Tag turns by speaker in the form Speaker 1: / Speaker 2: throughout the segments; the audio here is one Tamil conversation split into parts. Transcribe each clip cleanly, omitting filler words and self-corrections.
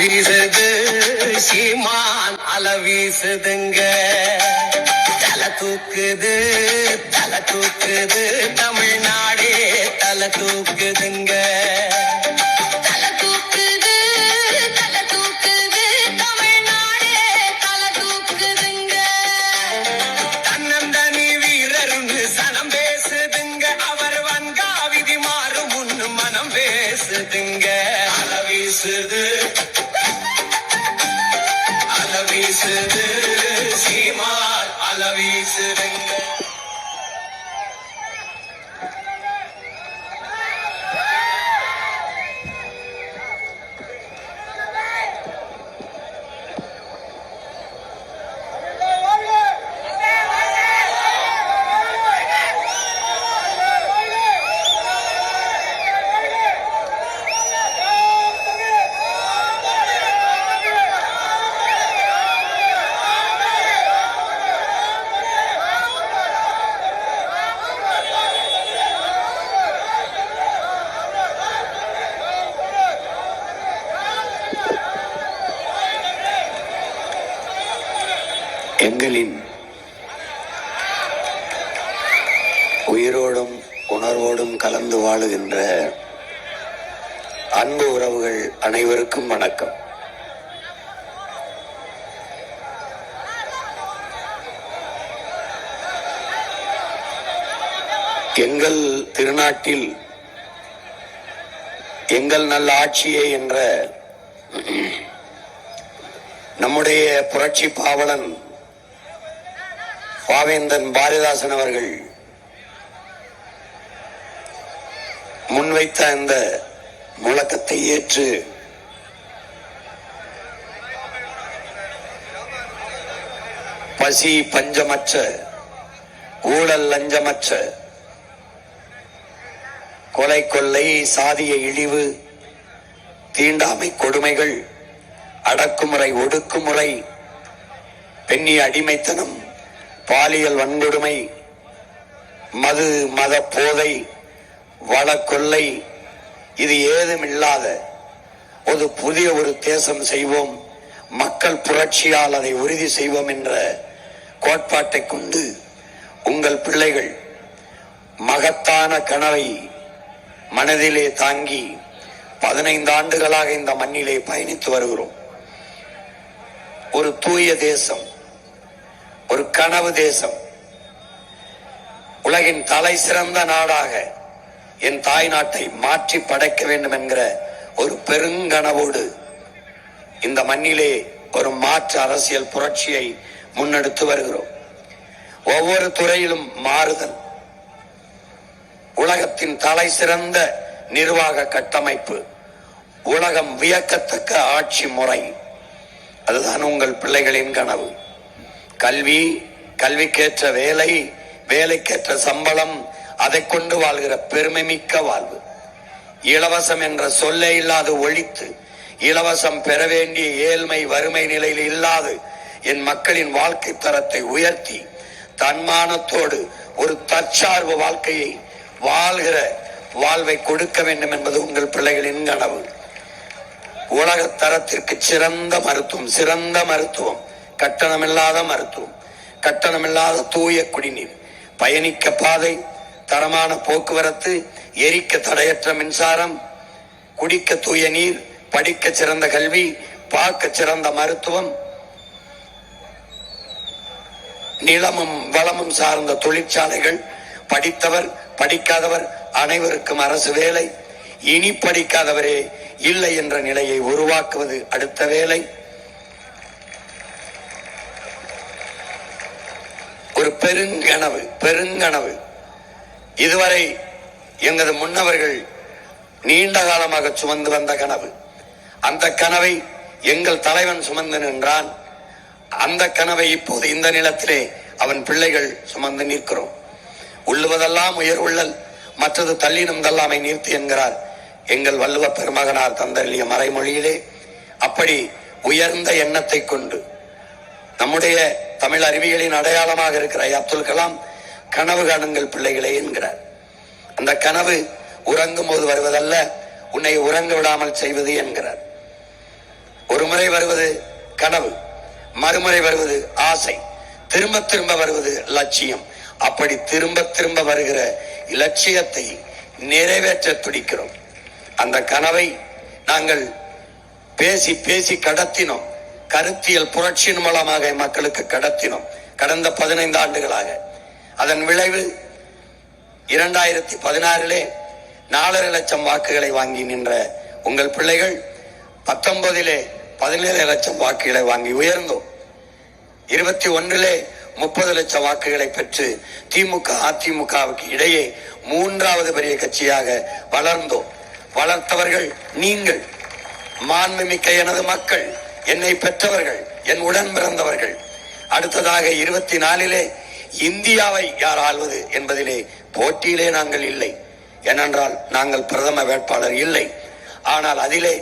Speaker 1: வீசுது சீமான் அல வீசுதுங்க. தலை தூக்குது தமிழ்நாடே தலை தூக்குதுங்க. அலவீசுது சீமான் அலவீசுதுங்க. எங்களின் உயிரோடும் உணர்வோடும் கலந்து வாழுகின்ற அன்பு உறவுகள் அனைவருக்கும் வணக்கம். எங்கள் திருநாட்டில் எங்கள் நல்ல ஆட்சியே என்ற நம்முடைய புரட்சி பாவலன் பாவேந்தன் பாரதிதாசன் அவர்கள் முன்வைத்த அந்த முழக்கத்தை ஏற்று பசி பஞ்சமற்ற, ஊழல் லஞ்சமற்ற, கொலை கொள்ளை சாதிய இழிவு தீண்டாமை கொடுமைகள் அடக்குமுறை ஒடுக்குமுறை பெண்ணிய அடிமைத்தனம் பாலியல் வன்கொடுமை மது மத போதை வளக்கொள்ளை இது ஏதுமில்லாத ஒரு புதிய ஒரு தேசம் செய்வோம், மக்கள் புரட்சியால் அதை உறுதி செய்வோம் என்ற கோட்பாட்டை கொண்டு உங்கள் பிள்ளைகள் மகத்தான கனவை மனதிலே தாங்கி 15 ஆண்டுகளாக இந்த மண்ணிலே பயணித்து வருகிறோம். ஒரு தூய தேசம், ஒரு கனவு தேசம், உலகின் தலை சிறந்த நாடாக என் தாய் நாட்டை மாற்றி படைக்க வேண்டும் என்கிற ஒரு பெருங்கனவோடு இந்த மண்ணிலே ஒரு மாற்று அரசியல் புரட்சியை முன்னெடுத்து வருகிறோம். ஒவ்வொரு துறையிலும் மாறுதல், உலகத்தின் தலை சிறந்த நிர்வாக கட்டமைப்பு, உலகம் வியக்கத்தக்க ஆட்சி முறை, அதுதான் உங்கள் பிள்ளைகளின் கனவு. கல்வி, கல்விக்கேற்ற வேலை, வேலைக்கேற்ற சம்பளம், அதை கொண்டு வாழ்கிற பெருமை மிக்க வாழ்வு. இலவசம் என்ற சொல்லே இல்லாது ஒழித்து, இலவசம் பெற வேண்டிய ஏழ்மை வறுமை நிலையில் இல்லாது என் மக்களின் வாழ்க்கை தரத்தை உயர்த்தி தன்மானத்தோடு ஒரு தற்சார்பு வாழ்க்கையை வாழ்கிற வாழ்வை கொடுக்க வேண்டும் என்பது உங்கள் பிள்ளைகளின் கனவு. உலக தரத்திற்கு சிறந்த மருத்துவம், கட்டணமில்லாத மருத்துவம், கட்டணமில்லாத தூய குடிநீர், பயணிக்க பாதை, தரமான போக்குவரத்து, எரிக்க தடையற்ற மின்சாரம், குடிக்க தூய நீர், படிக்க சிறந்த கல்வி, பார்க்க சிறந்த மருத்துவம், நிலமும் வளமும் சார்ந்த தொழிற்சாலைகள், படித்தவர் படிக்காதவர் அனைவருக்கும் அரசு வேலை, இனி படிக்காதவரே இல்லை என்ற நிலையை உருவாக்குவது அடுத்த வேலை. ஒரு பெருங்கனவு இதுவரை எங்களது முன்னவர்கள் நீண்ட காலமாக சுமந்து வந்த கனவு. அந்த கனவை எங்கள் தலைவன் சுமந்து நின்றான். அந்த கனவை இப்போது இந்த நிலத்திலே அவன் பிள்ளைகள் சுமந்து நிற்கிறோம். உள்ளுவதெல்லாம் உயர் உள்ளல், மற்றது தள்ளினும் தள்ளாமை நீர்த்து என்கிறார் எங்கள் வள்ளுவ பெருமகனார் தந்தருளிய மறைமொழியிலே. அப்படி உயர்ந்த எண்ணத்தை கொண்டு நம்முடைய தமிழ் அறிவியலின் அடையாளமாக இருக்கிற அப்துல் கலாம் கனவு காணுங்கள் பிள்ளைகளே என்கிறார். அந்த கனவு உறங்கும் போது வருவதல்ல, உன்னை உறங்க விடாமல் செய்வது என்கிறார். ஒரு முறை வருவது கனவு, மறுமுறை வருவது ஆசை, திரும்ப திரும்ப வருவது லட்சியம். அப்படி திரும்ப திரும்ப வருகிற இலட்சியத்தை நிறைவேற்ற துடிக்கிறோம். அந்த கனவை நாங்கள் பேசி பேசி கடத்தினோம். கருத்தியல் புரட்சியின் மூலமாக மக்களுக்கு கடத்தினோம் கடந்த 15 ஆண்டுகளாக. அதன் விளைவு 2016 4.5 லட்சம் வாக்குகளை வாங்கி நின்ற உங்கள் பிள்ளைகள் 19 17 லட்சம் வாக்குகளை வாங்கி உயர்ந்தோம். 21 30 லட்சம் வாக்குகளை பெற்று திமுக அதிமுகவுக்கு இடையே 3வது பெரிய கட்சியாக வளர்ந்தோம். வளர்த்தவர்கள் நீங்கள், மாண்புமிக்க எனது மக்கள், என்னை பெற்றவர்கள், என் உடன் பிறந்தவர்கள். அடுத்ததாக 24 இந்தியாவை யார் ஆள்வது என்பதிலே போட்டியிலே நாங்கள் இல்லை. ஏனென்றால் நாங்கள் பிரதம வேட்பாளர் இல்லை. ஆனால் அதிலே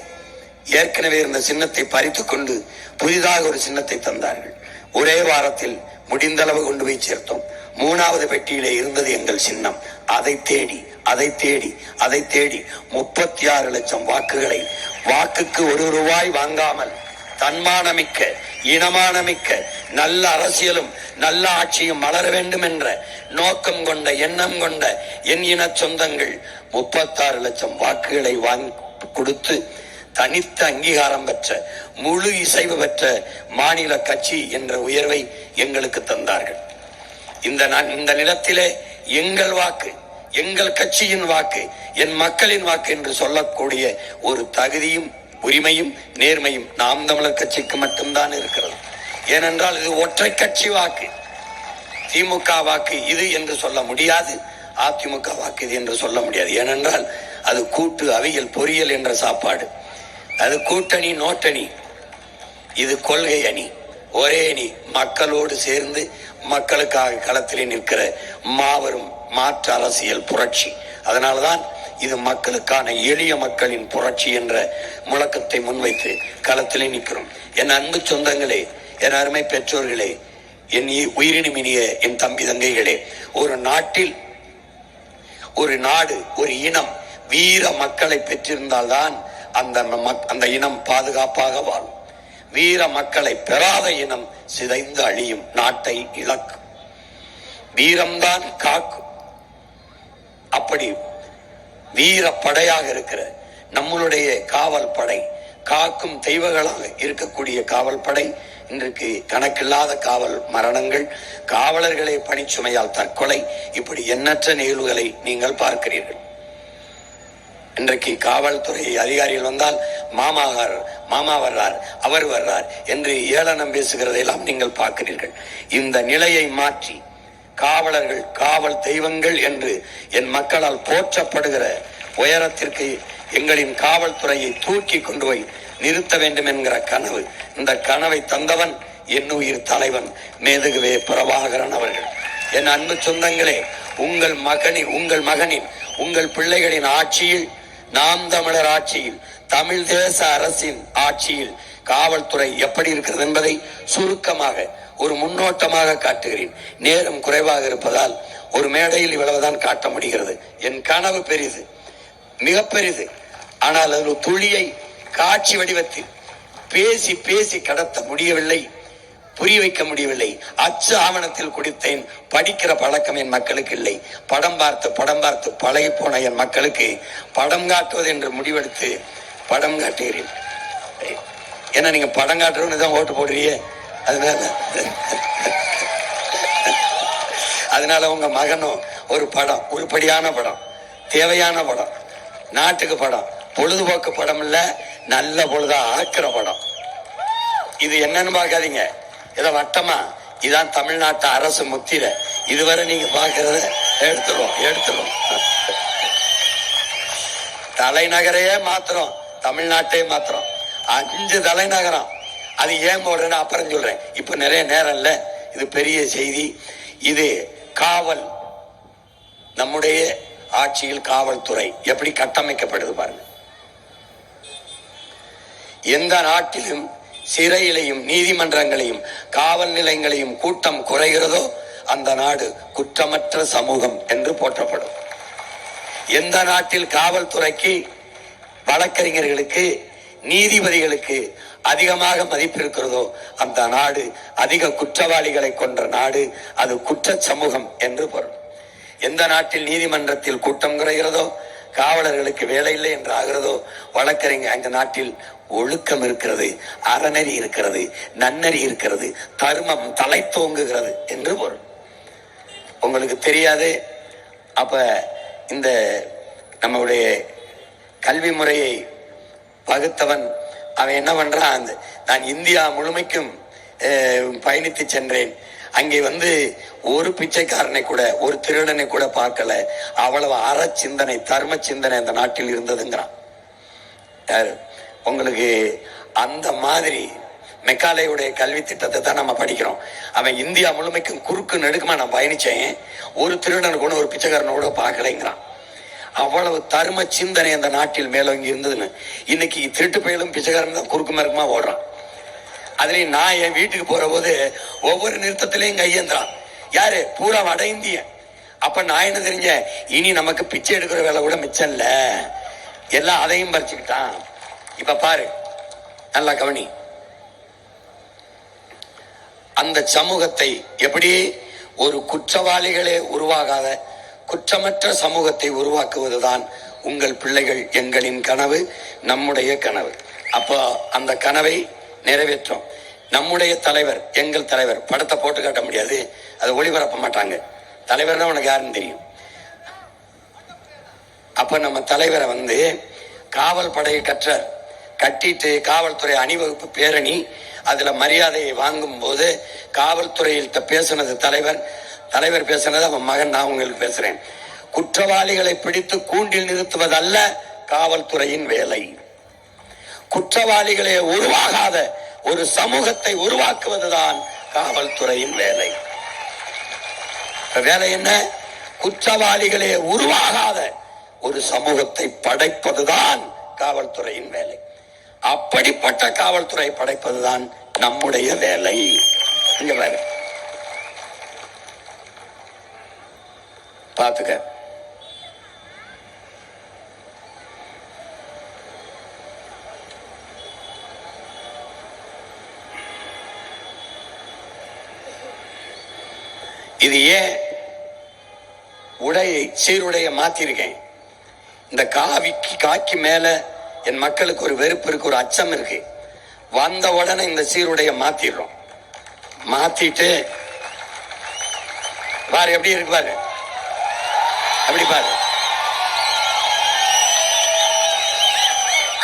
Speaker 1: ஏற்கனவே இருந்த சின்னத்தை பறித்துக் கொண்டு புதிதாக ஒரு சின்னத்தை தந்தார்கள். ஒரே வாரத்தில் முடிந்தளவு கொண்டு போய் சேர்த்தோம். 3வது பெட்டியிலே இருந்தது எங்கள் சின்னம். அதை தேடி 36 லட்சம் வாக்குகளை, வாக்குக்கு 1 ரூபாய் வாங்காமல் தன்மானமிக்க, இனமானமிக்க, நல்ல அரசியலும் நல்ல ஆட்சியும் மலர வேண்டும் என்ற நோக்கம் கொண்ட, எண்ணம் கொண்ட என் இன சொந்தங்கள் 36 லட்சம் வாக்குகளை வாங்கி கொடுத்து தனித்த அங்கீகாரம் பெற்ற, முழு இசைவு பெற்ற மாநில கட்சி என்ற உயர்வை எங்களுக்கு தந்தார்கள். இந்த நிலத்திலே எங்கள் வாக்கு, எங்கள் கட்சியின் வாக்கு, என் மக்களின் வாக்கு என்று சொல்லக்கூடிய ஒரு தகுதியும் உரிமையும் நேர்மையும் நாம் தமிழர் கட்சிக்கு மட்டும்தான் இருக்கிறது. ஏனென்றால் இது ஒற்றை கட்சி வாக்கு. திமுக வாக்கு இது என்று சொல்ல முடியாது, அதிமுக வாக்கு இது என்று சொல்ல முடியாது. ஏனென்றால் அது கூட்டு அவியல் பொறியல் என்ற சாப்பாடு. அது கூட்டணி நோட்டணி, இது கொள்கை அணி, ஒரே அணி, மக்களோடு சேர்ந்து மக்களுக்காக களத்திலே நிற்கிற மாபெரும் மாற்று அரசியல் புரட்சி. அதனால்தான் இது மக்களுக்கான எளிய மக்களின் புரட்சி என்ற முழக்கத்தை முன்வைத்து களத்திலே நிற்கிறோம். என் அன்பு சொந்தங்களே, என் அருமை பெற்றோர்களே, என் உயிரினுமினிய என் தம்பி தங்கைகளே, ஒரு நாட்டில் ஒரு நாடு, ஒரு இனம் வீர மக்களை பெற்றிருந்தால்தான் அந்த இனம் பாதுகாப்பாக வாழும். வீர மக்களை பெறாத இனம் சிதைந்து அழியும், நாட்டை இழக்கும். வீரம்தான் காக்கும். அப்படி வீர படையாக இருக்கிற நம்மளுடைய காவல் படை, காக்கும் தெய்வங்களாக இருக்கக்கூடிய காவல் படை இன்றைக்கு கணக்கில்லாத காவல் மரணங்கள், காவலர்களை பணிச்சுமையால் தற்கொலை, இப்படி எண்ணற்ற நிகழ்வுகளை நீங்கள் பார்க்கிறீர்கள். இன்றைக்கு காவல்துறை அதிகாரிகள் வந்தால் மாமா வர்றார், அவர் வர்றார் என்று ஏளனம் பேசுகிறதையெல்லாம் நீங்கள் பார்க்கிறீர்கள். இந்த நிலையை மாற்றி காவலர்கள் காவல் தெய்வங்கள் என்று என் மக்களால் போற்றப்படுகிற உயரத்திற்கு எங்களின் காவல்துறையை தூக்கி கொண்டு போய் நிறுத்த வேண்டும் என்கிற கனவு, இந்த கனவை தந்தவன் என் உயிர் தலைவன் மேதகுவே பிரபாகரன் அவர்கள். என் அன்பு சொந்தங்களே, உங்கள் மகனின் உங்கள் பிள்ளைகளின் ஆட்சியில், நாம் தமிழர் ஆட்சியில், தமிழ் தேச அரசின் ஆட்சியில் காவல்துறை எப்படி இருக்கிறது என்பதை சுருக்கமாக ஒரு முன்னோட்டமாக காட்டுகிறேன். நேரம் குறைவாக இருப்பதால் ஒரு மேடையில் இவ்வளவுதான் காட்ட முடிகிறது. என் கனவு பெரிது, மிக பெரிது. ஆனால் அது துளியை காட்சி வடிவத்தில் பேசி பேசி கடத்த முடியவில்லை, புரிய வைக்க முடியவில்லை. அச்சு ஆவணத்தில் குடித்தேன். படிக்கிற பழக்கம் என் மக்களுக்கு இல்லை. படம் பார்த்து பழகி போன என் மக்களுக்கு படம் காட்டுவது என்று முடிவெடுத்து படம் காட்டுகிறேன். ஏன்னா நீங்க படம் காட்டுறோன்னு தான் ஓட்டு போடுறீங்க. அதனால உங்க மகனும் ஒரு படம், உருப்படியான படம், தேவையான படம், நாட்டுக்கு படம், பொழுதுபோக்கு படம் இல்ல, நல்ல பொழுதா ஆக்கிற படம். இது என்னன்னு பார்க்காதீங்க, இத வட்டமா, இதான் தமிழ்நாட்டு அரசு முத்திரை. இதுவரை நீங்க பாக்குறத எடுத்துரும். தலைநகரையே மாத்திரம், தமிழ்நாட்டே மாத்திரம் 5 தலைநகரம். அது ஏன் போடுறேன்னு அப்புறம் சொல்றேன். இப்ப நிறைய நேரம் இல்ல, இது பெரிய செய்தி. இது காவல், நம்முடைய ஆட்சியில் காவல்துறை எப்படி கட்டமைக்கப்படுது பாருங்க. எந்த நாட்டிலும் சிறையிலையும் நீதிமன்றங்களையும் காவல் நிலையங்களையும் கூட்டம் குறைகிறதோ அந்த நாடு குற்றமற்ற சமூகம் என்று போற்றப்படும். எந்த நாட்டில் காவல்துறைக்கு, வழக்கறிஞர்களுக்கு, நீதிபதிகளுக்கு அதிகமாக மதிப்பு இருக்கிறதோ அந்த நாடு அதிக குற்றவாளிகளை கொன்ற நாடு, அது குற்ற சமூகம் என்று பொருள். எந்த நாட்டில் நீதிமன்றத்தில் கூட்டம் குறைகிறதோ, காவலர்களுக்கு வேலை இல்லை என்று ஆகிறதோ, வழக்கறிஞர் அந்த நாட்டில் ஒழுக்கம் இருக்கிறது, அறநெறி இருக்கிறது, நன்னறி இருக்கிறது, தர்மம் தலை தோங்குகிறது என்று பொருள். உங்களுக்கு தெரியாது. அப்ப இந்த நம்முடைய கல்வி முறையை பகுத்தவன் அவன் என்ன பண்றான், நான் இந்தியா முழுமைக்கும் பயணித்து சென்றேன், அங்கே ஒரு பிச்சைக்காரனை கூட ஒரு திருடனை கூட பார்க்கல, அவ்வளவு அற சிந்தனை தர்ம சிந்தனை அந்த நாட்டில் இருந்ததுங்கிறான். உங்களுக்கு அந்த மாதிரி மெக்காலேயுடைய கல்வி திட்டத்தை தான் நம்ம படிக்கிறோம். அவன் இந்தியா முழுமைக்கும் குறுக்கு நெடுக்குமா நான் பயணிச்சேன், ஒரு திருடனை கூட ஒரு பிச்சைக்காரனை கூட பார்க்கலைங்கிறான். அவ்வளவு தர்ம சிந்தனை அந்த நாட்டில் மேலோங்கி இருந்ததுன்னு இன்னைக்கு திருட்டு பயிலும் பிச்சைக்காரன் தான் குறுக்கு மறுக்குமா ஓடுறான். அதுலயும் நான் என் வீட்டுக்கு போற போது ஒவ்வொரு நிறுத்தத்திலையும் கையேந்திரான். யாரு? பூரா வட இந்திய. அப்ப நான் என்ன தெரிஞ்ச, இனி நமக்கு பிச்சை எடுக்கிற வேலை கூட மிச்சம் இல்ல, எல்லாம் அதையும் பறிச்சுக்கிட்டான். இப்ப பாரு, நல்லா கவனி. அந்த சமூகத்தை எப்படி ஒரு குற்றவாளிகளே உருவாகாத குற்றமற்ற சமூகத்தை உருவாக்குவதுதான் உங்கள் பிள்ளைகள் எங்களின் கனவு, நம்முடைய கனவு. அப்போ அந்த கனவை நிறைவேற்றோம். நம்முடைய தலைவர், எங்கள் தலைவர் படத்தை போட்டு காட்ட முடியாது, அதை ஒளிபரப்ப மாட்டாங்க. தலைவர்னா உனக்கு யாருன்னு தெரியும். அப்ப நம்ம தலைவரை காவல் படையை கட்டிட்டு காவல்துறை அணிவகுப்பு பேரணி அதுல மரியாதையை வாங்கும் போது காவல்துறையில் பேசினது தலைவர் பேசினது அவன் மகன். நான் உங்களுக்கு பேசுறேன். குற்றவாளிகளை பிடித்து கூண்டில் நிறுத்துவதல்ல காவல்துறையின் வேலை. குற்றவாளிகளே உருவாகாத ஒரு சமூகத்தை உருவாக்குவதுதான் காவல்துறையின் வேலை. வேலை என்ன? குற்றவாளிகளே உருவாகாத ஒரு சமூகத்தை படைப்பதுதான் காவல்துறையின் வேலை. அப்படிப்பட்ட காவல்துறை படைப்பதுதான் நம்முடைய வேலை. இங்க பாரு, பாத்துக்க. இது ஏன் சீருடைய மாத்திருக்கேன்? இந்த காக்கி மேல என் மக்களுக்கு ஒரு வெறுப்பு இருக்கு, ஒரு அச்சம் இருக்கு. வந்த உடனே இந்த சீருடைய மாத்திடுறோம். மாத்திட்டு பாரு எப்படி இருக்கு பாரு, அப்படி பாரு.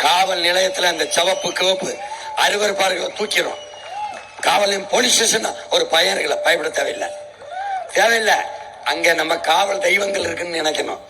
Speaker 1: காவல் நிலையத்தில் அந்த சிவப்பு அருவருப்பார்களை தூக்கிறோம். காவல் போலீஸ் ஸ்டேஷன் ஒரு பயன்பட தேவையில்லை. அங்க நம்ம காவல் தெய்வங்கள் இருக்குன்னு நினைக்கணும்.